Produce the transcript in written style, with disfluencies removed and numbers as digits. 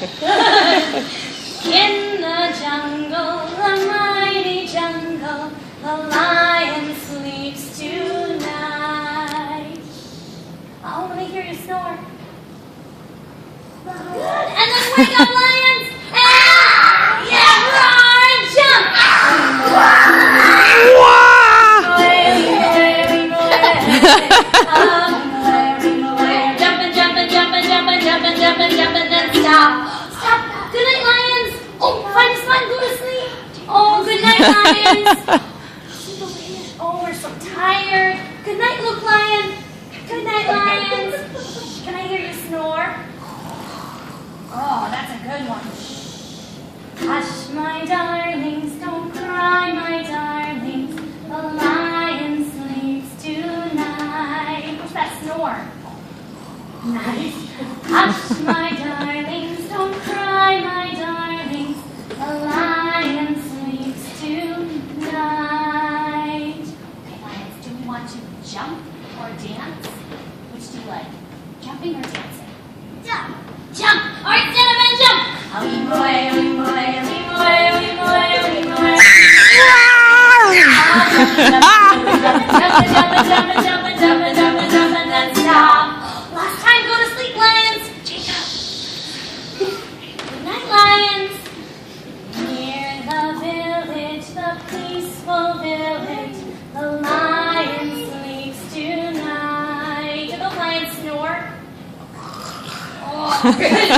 In the jungle, the mighty jungle, the lion sleeps tonight. Oh, let me hear you snore. Good. And then wake up, lions! And yeah, roar and jump! Jump, and then stop. Stop. Good night, lions. Oh, find a spot and go to sleep. Oh, good night, lions. Sleep away. Oh, we're so tired. Good night, Luke Lion. Good night, lions. Can I hear you snore? Oh, that's a good one. Hush, my darlings, don't cry, my darlings. The lion sleeps tonight. What's that snore? Nice. Hush, my darlings, don't cry, my darlings. The lion sleeps tonight. Okay, lions, do we want to jump or dance? Which do you like? Jumping or dancing? Jump. Jump. All right, stand up and jump. Lean away, lean away, lean away, lean away, lean away. Jump, and then stop. Last time, go to sleep, lions. Jacob. Good night, lions. Near the village, the peaceful village, the lion sleeps tonight. Do those lions snore? Oh, good.